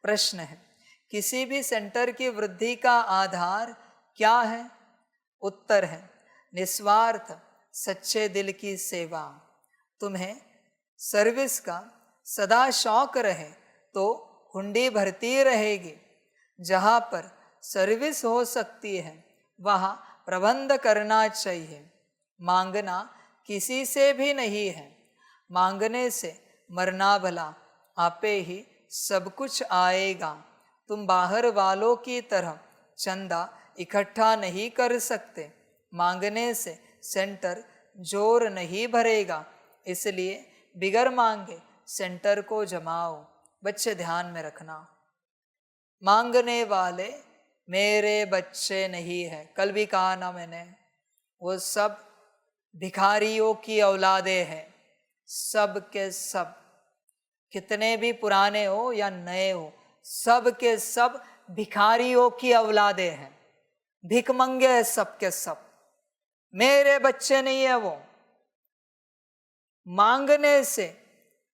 प्रश्न है, किसी भी सेंटर की वृद्धि का आधार क्या है? उत्तर है, निस्वार्थ सच्चे दिल की सेवा। तुम्हें सर्विस का सदा शौक रहे तो हुंडी भरती रहेगी। जहाँ पर सर्विस हो सकती है वहाँ प्रबंध करना चाहिए। मांगना किसी से भी नहीं है, मांगने से मरना भला, आपे ही सब कुछ आएगा। तुम बाहर वालों की तरह चंदा इकट्ठा नहीं कर सकते, मांगने से सेंटर जोर नहीं भरेगा, इसलिए बिगर मांगे सेंटर को जमाओ। बच्चे ध्यान में रखना, मांगने वाले मेरे बच्चे नहीं है। कल भी कहा ना मैंने, वो सब भिखारियों की औलादे हैं, सब के सब, कितने भी पुराने हो या नए हो, सब के सब भिखारियों की औलादे हैं, भिखमंगे हैं सब के सब, मेरे बच्चे नहीं है वो। मांगने से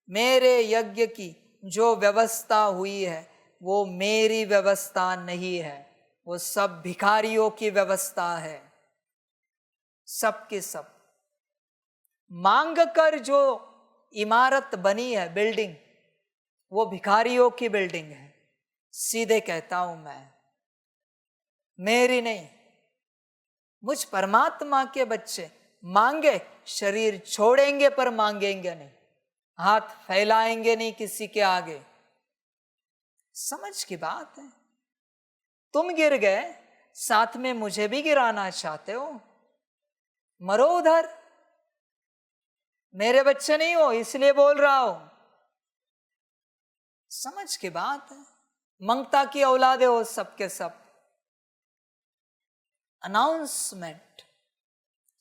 मेरे यज्ञ की जो व्यवस्था हुई है वो मेरी व्यवस्था नहीं है, वो सब भिखारियों की व्यवस्था है, सब के सब। मांग कर जो इमारत बनी है, बिल्डिंग, वो भिखारियों की बिल्डिंग है। सीधे कहता हूं मैं, मेरी नहीं। मुझ परमात्मा के बच्चे मांगे शरीर छोड़ेंगे पर मांगेंगे नहीं, हाथ फैलाएंगे नहीं किसी के आगे। समझ की बात है। तुम गिर गए, साथ में मुझे भी गिराना चाहते हो, मरो उधर। मेरे बच्चे नहीं हो इसलिए बोल रहा हूं, समझ की बात है। मंगता की औलादे हो सबके सब। अनाउंसमेंट,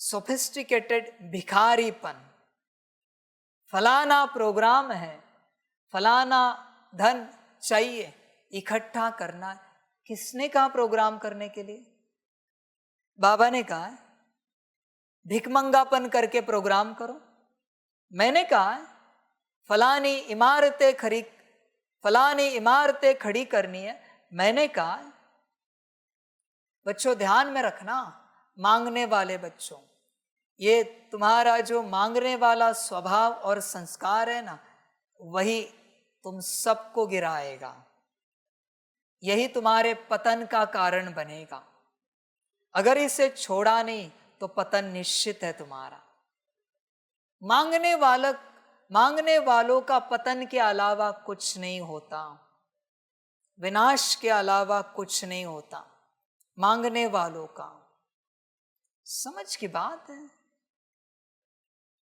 सोफिस्टिकेटेड भिखारीपन। फलाना प्रोग्राम है, फलाना धन चाहिए, इकट्ठा करना। किसने कहा प्रोग्राम करने के लिए? बाबा ने कहा है भिखमंगापन करके प्रोग्राम करो। मैंने कहा है फलानी इमारतें खड़ी करनी है। मैंने कहा है। बच्चों ध्यान में रखना, मांगने वाले बच्चों, ये तुम्हारा जो मांगने वाला स्वभाव और संस्कार है ना, वही तुम सबको गिराएगा, यही तुम्हारे पतन का कारण बनेगा। अगर इसे छोड़ा नहीं तो पतन निश्चित है तुम्हारा। मांगने वालों का पतन के अलावा कुछ नहीं होता, विनाश के अलावा कुछ नहीं होता मांगने वालों का। समझ की बात है।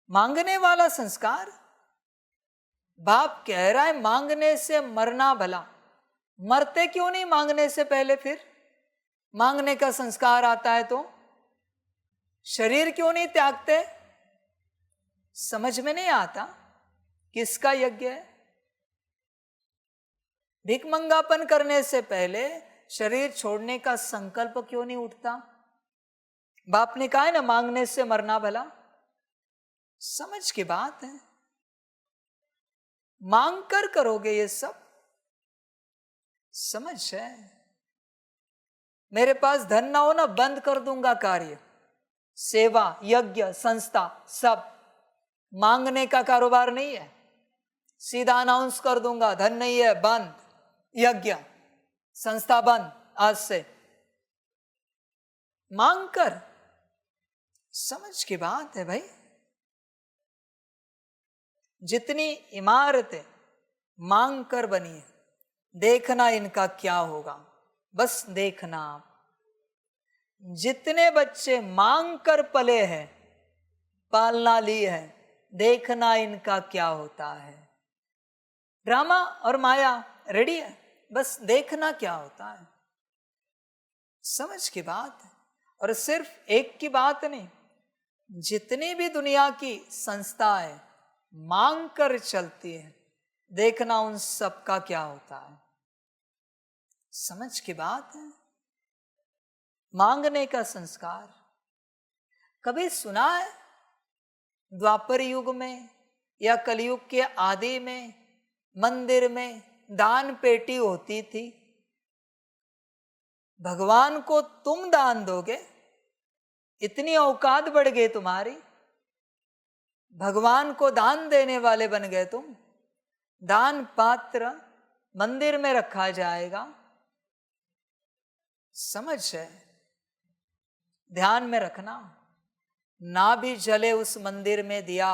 मांगने वाला संस्कार, बाप कह रहा है मांगने से मरना भला। मरते क्यों नहीं मांगने से पहले? फिर मांगने का संस्कार आता है तो शरीर क्यों नहीं त्यागते? समझ में नहीं आता किसका यज्ञ है। भिखमंगापन करने से पहले शरीर छोड़ने का संकल्प क्यों नहीं उठता? बाप ने कहा है ना मांगने से मरना भला। समझ की बात है। मांग कर करोगे ये सब, समझ है। मेरे पास धन ना हो ना, बंद कर दूंगा कार्य, सेवा, यज्ञ, संस्था, सब। मांगने का कारोबार नहीं है, सीधा अनाउंस कर दूंगा धन नहीं है, बंद, यज्ञ संस्था बंद आज से। मांग कर, समझ की बात है भाई। जितनी इमारतें मांग कर बनी है, देखना इनका क्या होगा, बस देखना आप। जितने बच्चे मांग कर पले हैं, पालना ली है, देखना इनका क्या होता है। ड्रामा और माया रेडी है, बस देखना क्या होता है। समझ की बात है। और सिर्फ एक की बात नहीं, जितनी भी दुनिया की संस्थाएं मांग कर चलती है, देखना उन सब का क्या होता है। समझ की बात है। मांगने का संस्कार कभी सुना है द्वापर युग में या कलयुग के आदि में मंदिर में दान पेटी होती थी, भगवान को तुम दान दोगे, इतनी औकात बढ़ गई तुम्हारी, भगवान को दान देने वाले बन गए तुम। दान पात्र मंदिर में रखा जाएगा, समझ है, ध्यान में रखना। ना भी जले उस मंदिर में दिया,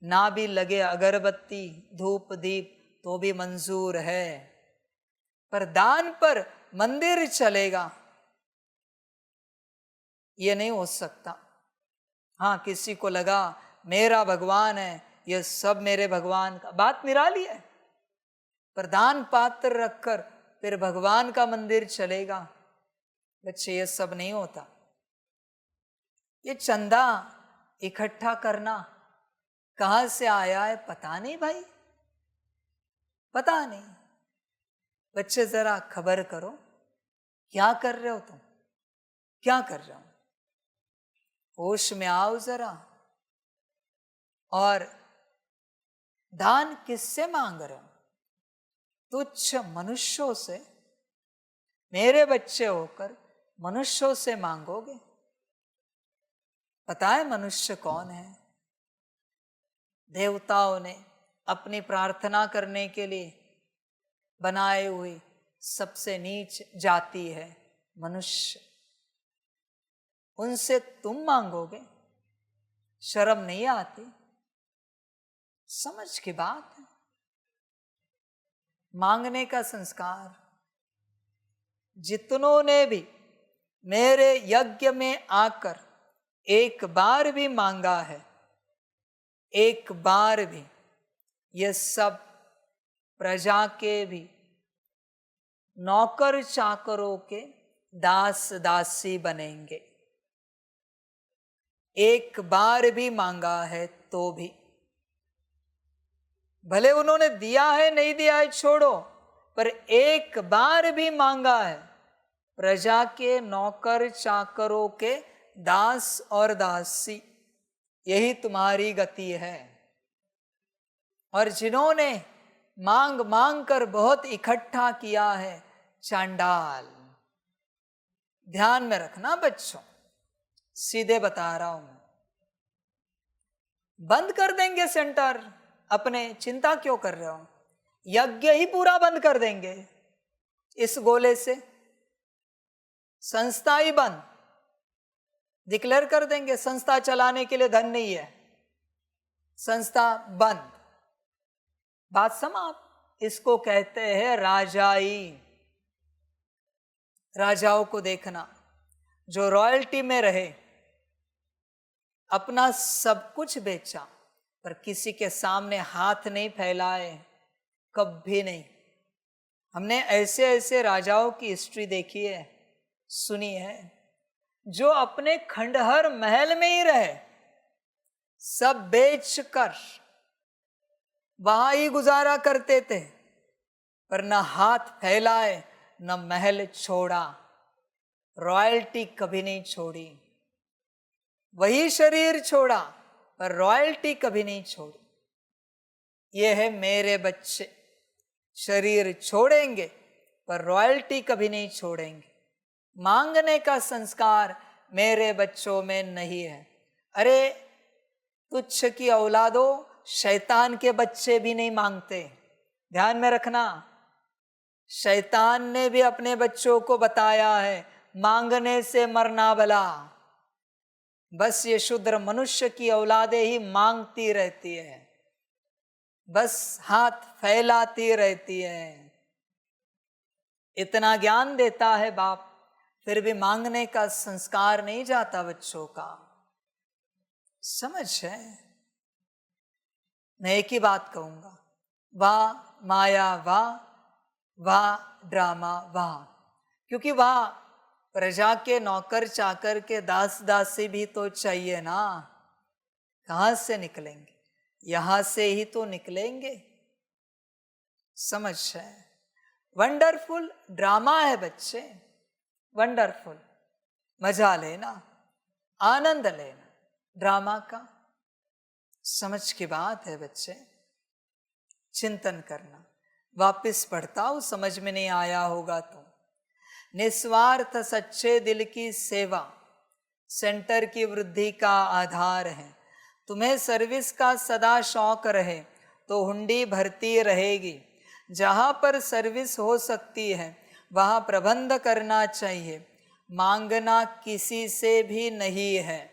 ना भी लगे अगरबत्ती धूप दीप, तो भी मंजूर है, पर दान पर मंदिर चलेगा, ये नहीं हो सकता। हाँ, किसी को लगा मेरा भगवान है, ये सब मेरे भगवान का, बात निराली है, पर दान पात्र रखकर फिर भगवान का मंदिर चलेगा। बच्चे, ये सब नहीं होता। ये चंदा इकट्ठा करना कहाँ से आया है पता नहीं भाई, पता नहीं। बच्चे जरा खबर करो, क्या कर रहे हो तुम, क्या कर रहे हो, होश में आओ जरा। और दान किससे मांग रहे हो? तुच्छ मनुष्यों से, मेरे बच्चे होकर मनुष्यों से मांगोगे? पता है मनुष्य कौन है? देवताओं ने अपनी प्रार्थना करने के लिए बनाए हुए सबसे नीच जाति है मनुष्य, उनसे तुम मांगोगे? शर्म नहीं आती? समझ की बात है। मांगने का संस्कार, जितनों ने भी मेरे यज्ञ में आकर एक बार भी मांगा है, एक बार भी, ये सब प्रजा के भी नौकर चाकरों के दास दासी बनेंगे। एक बार भी मांगा है तो भी, भले उन्होंने दिया है नहीं दिया है छोड़ो, पर एक बार भी मांगा है, प्रजा के नौकर चाकरों के दास और दासी, यही तुम्हारी गति है। और जिन्होंने मांग मांग कर बहुत इकट्ठा किया है, चांडाल। ध्यान में रखना बच्चों, सीधे बता रहा हूं मैं। बंद कर देंगे सेंटर अपने, चिंता क्यों कर रहे हो? यज्ञ ही पूरा बंद कर देंगे इस गोले से, संस्था ही बंद, डिक्लेयर कर देंगे संस्था चलाने के लिए धन नहीं है, संस्था बंद, बात समाप्त। इसको कहते हैं राजाई। राजाओं को देखना, जो रॉयल्टी में रहे, अपना सब कुछ बेचा, पर किसी के सामने हाथ नहीं फैलाए, कभी नहीं। हमने ऐसे ऐसे राजाओं की हिस्ट्री देखी है, सुनी है, जो अपने खंडहर महल में ही रहे, सब बेचकर वहां ही गुजारा करते थे, पर न हाथ फैलाए न महल छोड़ा, रॉयल्टी कभी नहीं छोड़ी। वही शरीर छोड़ा पर रॉयल्टी कभी नहीं छोड़ी। ये है मेरे बच्चे, शरीर छोड़ेंगे पर रॉयल्टी कभी नहीं छोड़ेंगे। मांगने का संस्कार मेरे बच्चों में नहीं है। अरे तुच्छ की औलादों, शैतान के बच्चे भी नहीं मांगते, ध्यान में रखना। शैतान ने भी अपने बच्चों को बताया है, मांगने से मरना भला। बस ये शूद्र मनुष्य की औलादे ही मांगती रहती है, बस हाथ फैलाती रहती है। इतना ज्ञान देता है बाप, फिर भी मांगने का संस्कार नहीं जाता बच्चों का। समझ है? मैं एक ही बात कहूंगा, वाह माया वाह, वाह ड्रामा वाह। क्योंकि वाह प्रजा के नौकर चाकर के दास दासी भी तो चाहिए ना। कहां से निकलेंगे? यहां से ही तो निकलेंगे। समझ है? वंडरफुल ड्रामा है बच्चे, वंडरफुल। मजा लेना, आनंद लेना ड्रामा का। समझ की बात है बच्चे, चिंतन करना। वापस पढ़ता हूँ, समझ में नहीं आया होगा तो। निस्वार्थ सच्चे दिल की सेवा सेंटर की वृद्धि का आधार है। तुम्हें सर्विस का सदा शौक रहे तो हुंडी भरती रहेगी। जहाँ पर सर्विस हो सकती है वहाँ प्रबंध करना चाहिए। मांगना किसी से भी नहीं है,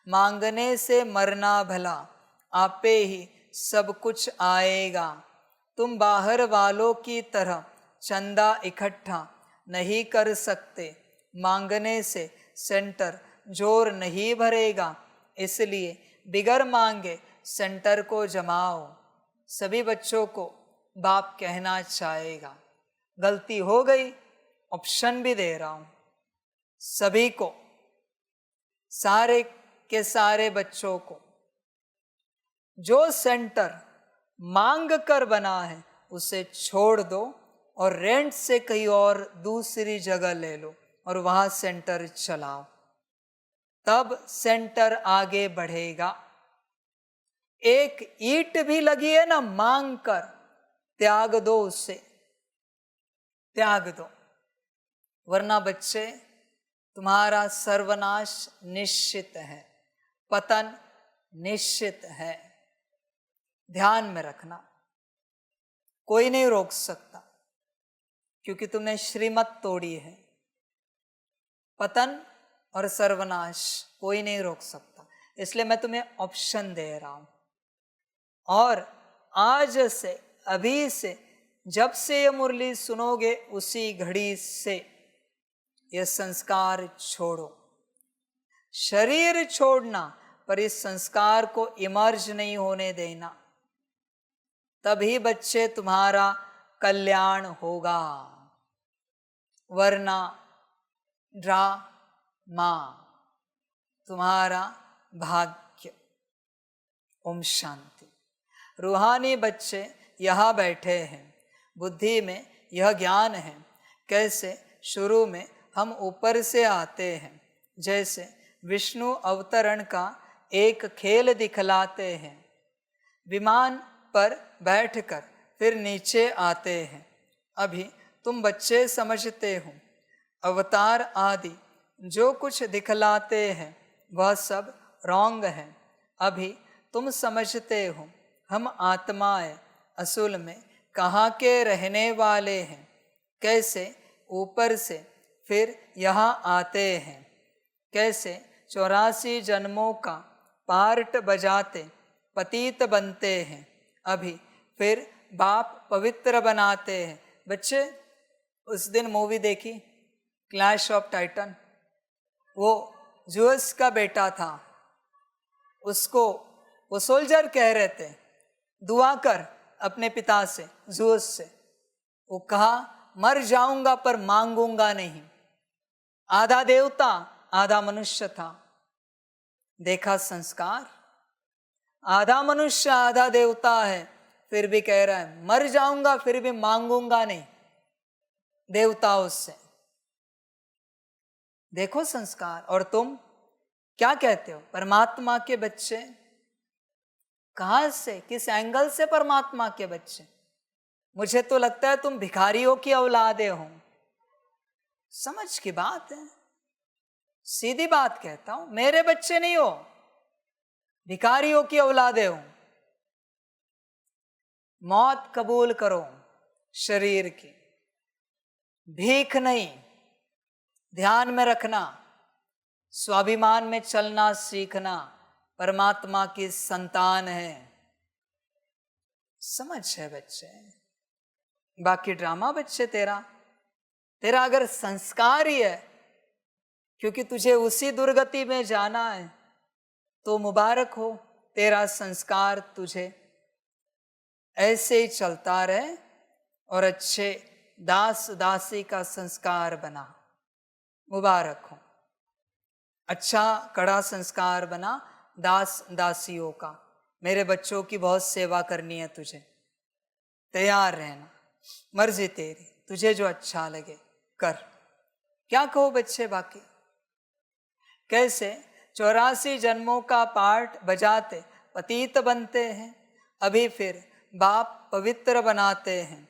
मांगने से मरना भला, आपे ही सब कुछ आएगा। तुम बाहर वालों की तरह चंदा इकट्ठा नहीं कर सकते, मांगने से सेंटर जोर नहीं भरेगा, इसलिए बिगर मांगे सेंटर को जमाओ। सभी बच्चों को बाप कहना चाहेगा, गलती हो गई, ऑप्शन भी दे रहा हूं सभी को, सारे के सारे बच्चों को। जो सेंटर मांग कर बना है उसे छोड़ दो और रेंट से कहीं और दूसरी जगह ले लो और वहां सेंटर चलाओ, तब सेंटर आगे बढ़ेगा। एक ईंट भी लगी है ना मांग कर, त्याग दो उसे, त्याग दो, वरना बच्चे तुम्हारा सर्वनाश निश्चित है, पतन निश्चित है। ध्यान में रखना, कोई नहीं रोक सकता क्योंकि तुमने श्रीमत तोड़ी है। पतन और सर्वनाश कोई नहीं रोक सकता, इसलिए मैं तुम्हें ऑप्शन दे रहा हूं। और आज से, अभी से, जब से ये मुरली सुनोगे उसी घड़ी से ये संस्कार छोड़ो। शरीर छोड़ना पर इस संस्कार को इमर्ज नहीं होने देना, तभी बच्चे तुम्हारा कल्याण होगा, वरना ड्रामा तुम्हारा भाग्य। ओम शांति। रूहानी बच्चे यहाँ बैठे हैं, बुद्धि में यह ज्ञान है कैसे शुरू में हम ऊपर से आते हैं, जैसे विष्णु अवतरण का एक खेल दिखलाते हैं। विमान पर बैठकर फिर नीचे आते हैं। अभी तुम बच्चे समझते हो अवतार आदि जो कुछ दिखलाते हैं वह सब रॉन्ग है। अभी तुम समझते हो हम आत्माएं असूल में कहाँ के रहने वाले हैं, कैसे ऊपर से फिर यहाँ आते हैं, कैसे 84 जन्मों का पार्ट बजाते पतित बनते हैं, अभी फिर बाप पवित्र बनाते हैं। बच्चे उस दिन मूवी देखी क्लैश ऑफ टाइटन, वो ज़्यूस का बेटा था, उसको वो सोल्जर कह रहे थे दुआ कर अपने पिता से, ज़्यूस से। वो कहा मर जाऊंगा पर मांगूंगा नहीं। आधा देवता आधा मनुष्य था। देखा संस्कार, आधा मनुष्य आधा देवता है, फिर भी कह रहा है मर जाऊंगा फिर भी मांगूंगा नहीं देवताओं से। देखो संस्कार। और तुम क्या कहते हो, परमात्मा के बच्चे। कहां से, किस एंगल से परमात्मा के बच्चे? मुझे तो लगता है तुम भिखारियों की औलादे हो। समझ की बात है, सीधी बात कहता हूं, मेरे बच्चे नहीं हो, भिखारियों की औलादे हो। मौत कबूल करो शरीर की, भीख नहीं। ध्यान में रखना, स्वाभिमान में चलना सीखना, परमात्मा की संतान है। समझ है बच्चे। बाकी ड्रामा बच्चे तेरा अगर संस्कार ही है, क्योंकि तुझे उसी दुर्गति में जाना है, तो मुबारक हो, तेरा संस्कार तुझे ऐसे ही चलता रहे और अच्छे दास दासी का संस्कार बना। मुबारक हो, अच्छा कड़ा संस्कार बना दास दासियों का। मेरे बच्चों की बहुत सेवा करनी है तुझे, तैयार रहना, मर्जी तेरी, तुझे जो अच्छा लगे कर। क्या कहो बच्चे बाकी, कैसे 84 जन्मों का पाठ बजाते पतित बनते हैं, अभी फिर बाप पवित्र बनाते हैं,